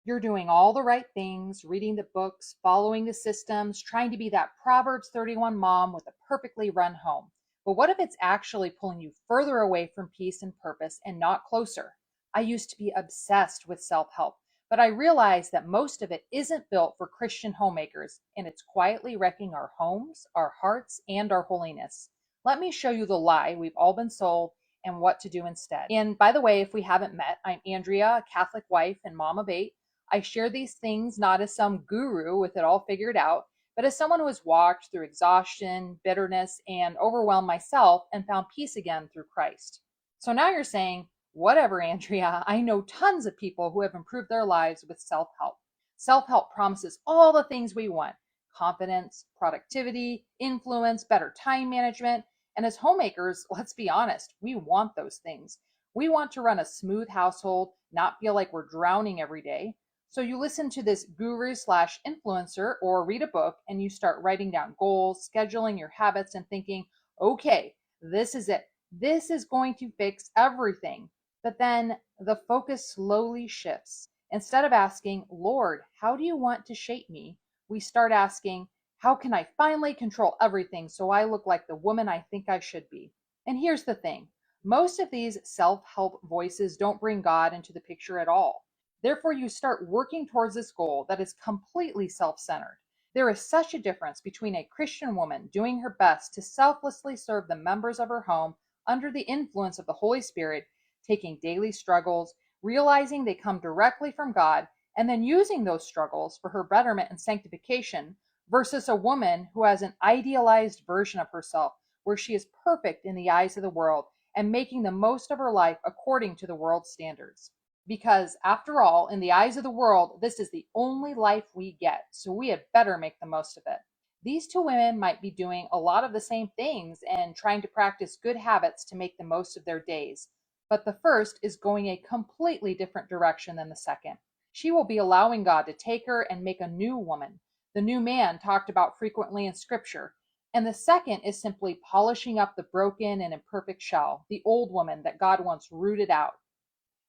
You're doing all the right things, reading the books, following the systems, trying to be that Proverbs 31 mom with a perfectly run home. But what if it's actually pulling you further away from peace and purpose and not closer? I used to be obsessed with self help, but I realized that most of it isn't built for Christian homemakers, and it's quietly wrecking our homes, our hearts, and our holiness. Let me show you the lie we've all been sold and what to do instead. And by the way, if we haven't met, I'm Andrea, a Catholic wife and mom of 8. I share these things not as some guru with it all figured out, but as someone who has walked through exhaustion, bitterness, and overwhelm myself and found peace again through Christ. So now you're saying, whatever, Andrea, I know tons of people who have improved their lives with self help. Self help promises all the things we want: confidence, productivity, influence, better time management. And as homemakers, let's be honest, we want those things. We want to run a smooth household, not feel like we're drowning every day. So you listen to this guru slash influencer or read a book and you start writing down goals, scheduling your habits, and thinking, okay, this is it. This is going to fix everything. But then the focus slowly shifts. Instead of asking, Lord, how do you want to shape me? We start asking, how can I finally control everything so I look like the woman I think I should be? And here's the thing, most of these self help voices don't bring God into the picture at all. Therefore, you start working towards this goal that is completely self centered. There is such a difference between a Christian woman doing her best to selflessly serve the members of her home under the influence of the Holy Spirit, taking daily struggles, realizing they come directly from God, and then using those struggles for her betterment and sanctification, versus a woman who has an idealized version of herself where she is perfect in the eyes of the world and making the most of her life according to the world's standards. Because, after all, in the eyes of the world, this is the only life we get, so we had better make the most of it. These two women might be doing a lot of the same things and trying to practice good habits to make the most of their days, but the first is going a completely different direction than the second. She will be allowing God to take her and make a new woman, the new man talked about frequently in Scripture. And the second is simply polishing up the broken and imperfect shell, the old woman that God once rooted out.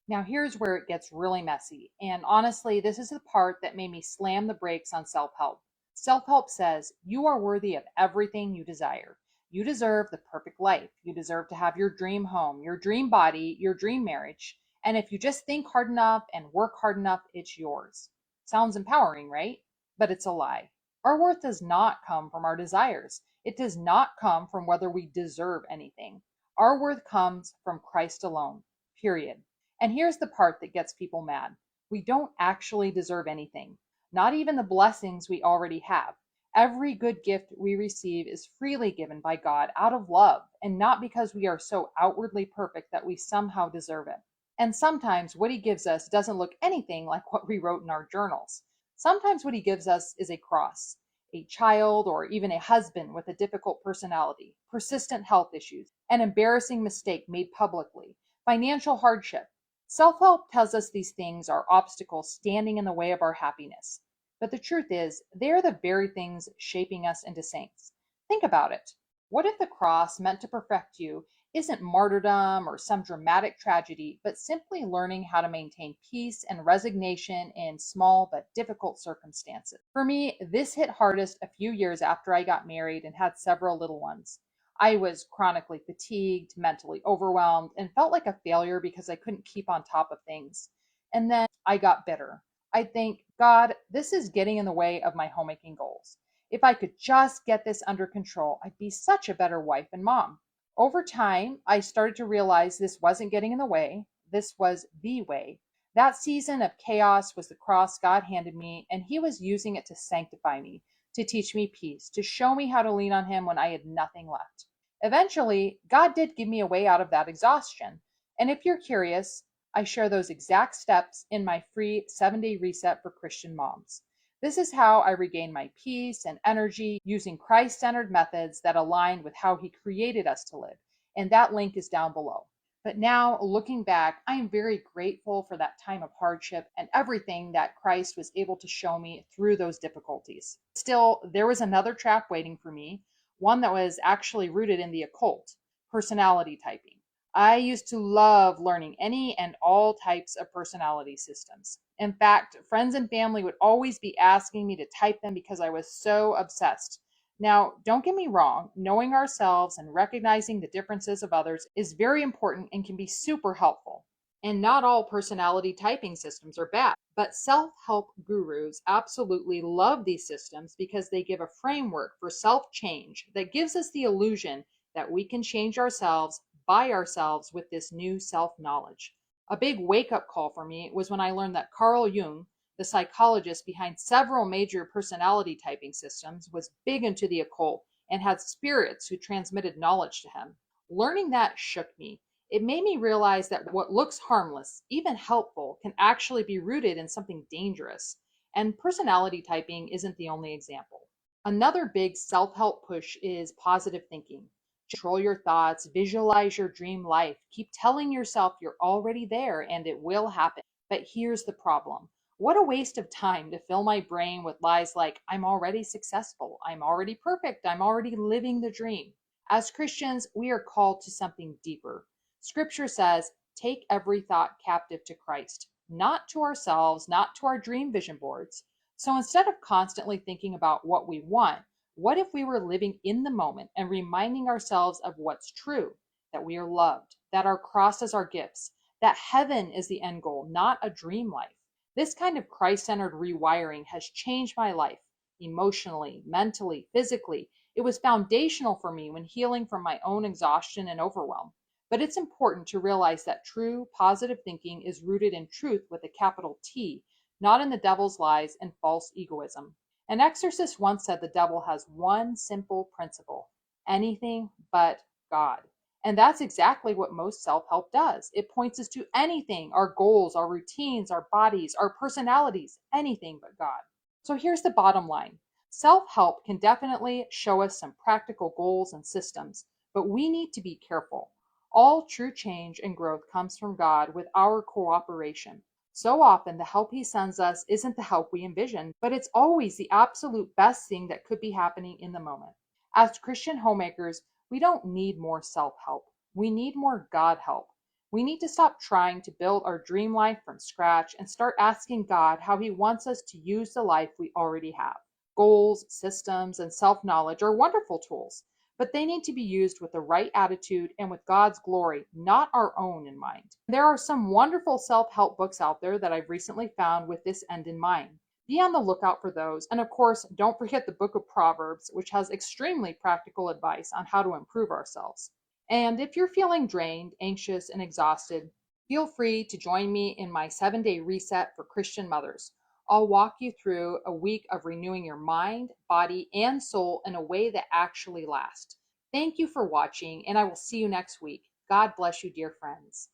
Now, here's where it gets really messy. And honestly, this is the part that made me slam the brakes on self help. Self help says you are worthy of everything you desire. You deserve the perfect life. You deserve to have your dream home, your dream body, your dream marriage. And if you just think hard enough and work hard enough, it's yours. Sounds empowering, right? But it's a lie. Our worth does not come from our desires, it does not come from whether we deserve anything. Our worth comes from Christ alone, period. And here's the part that gets people mad. We don't actually deserve anything, not even the blessings we already have. Every good gift we receive is freely given by God out of love, and not because we are so outwardly perfect that we somehow deserve it. And sometimes what He gives us doesn't look anything like what we wrote in our journals. Sometimes what He gives us is a cross, a child, or even a husband with a difficult personality, persistent health issues, an embarrassing mistake made publicly, financial hardship. Self help tells us these things are obstacles standing in the way of our happiness. But the truth is, they're the very things shaping us into saints. Think about it. What if the cross meant to perfect you isn't martyrdom or some dramatic tragedy, but simply learning how to maintain peace and resignation in small but difficult circumstances? For me, this hit hardest a few years after I got married and had several little ones. I was chronically fatigued, mentally overwhelmed, and felt like a failure because I couldn't keep on top of things. And then I got bitter. I'd think, God, this is getting in the way of my homemaking goals. If I could just get this under control, I'd be such a better wife and mom. Over time, I started to realize this wasn't getting in the way. This was the way. That season of chaos was the cross God handed me, and He was using it to sanctify me, to teach me peace, to show me how to lean on Him when I had nothing left. Eventually, God did give me a way out of that exhaustion. And if you're curious, I share those exact steps in my free 7-day reset for Christian moms. This is how I regained my peace and energy using Christ centered methods that align with how He created us to live. And that link is down below. But now, looking back, I am very grateful for that time of hardship and everything that Christ was able to show me through those difficulties. Still, there was another trap waiting for me, one that was actually rooted in the occult, personality typing. I used to love learning any and all types of personality systems. In fact, friends and family would always be asking me to type them because I was so obsessed. Now, don't get me wrong, knowing ourselves and recognizing the differences of others is very important and can be super helpful. And not all personality typing systems are bad, but self help gurus absolutely love these systems because they give a framework for self change that gives us the illusion that we can change ourselves by ourselves with this new self knowledge. A big wake up call for me was when I learned that Carl Jung, the psychologist behind several major personality typing systems, was big into the occult and had spirits who transmitted knowledge to him. Learning that shook me. It made me realize that what looks harmless, even helpful, can actually be rooted in something dangerous. And personality typing isn't the only example. Another big self help push is positive thinking. Control your thoughts, visualize your dream life, keep telling yourself you're already there and it will happen. But here's the problem. What a waste of time to fill my brain with lies like, I'm already successful, I'm already perfect, I'm already living the dream. As Christians, we are called to something deeper. Scripture says, take every thought captive to Christ, not to ourselves, not to our dream vision boards. So instead of constantly thinking about what we want, what if we were living in the moment and reminding ourselves of what's true? That we are loved, that our crosses are gifts, that heaven is the end goal, not a dream life. This kind of Christ centered rewiring has changed my life emotionally, mentally, physically. It was foundational for me when healing from my own exhaustion and overwhelm. But it's important to realize that true positive thinking is rooted in truth with a capital T, not in the devil's lies and false egoism. An exorcist once said the devil has one simple principle: anything but God. And that's exactly what most self help does. It points us to anything: our goals, our routines, our bodies, our personalities, anything but God. So here's the bottom line: self help can definitely show us some practical goals and systems, but we need to be careful. All true change and growth comes from God with our cooperation. So often, the help He sends us isn't the help we envision, but it's always the absolute best thing that could be happening in the moment. As Christian homemakers, we don't need more self help. We need more God help. We need to stop trying to build our dream life from scratch and start asking God how He wants us to use the life we already have. Goals, systems, and self knowledge are wonderful tools, but they need to be used with the right attitude and with God's glory, not our own, in mind. There are some wonderful self help books out there that I've recently found with this end in mind. Be on the lookout for those. And of course, don't forget the book of Proverbs, which has extremely practical advice on how to improve ourselves. And if you're feeling drained, anxious, and exhausted, feel free to join me in my 7-day reset for Christian mothers. I'll walk you through a week of renewing your mind, body, and soul in a way that actually lasts. Thank you for watching, and I will see you next week. God bless you, dear friends.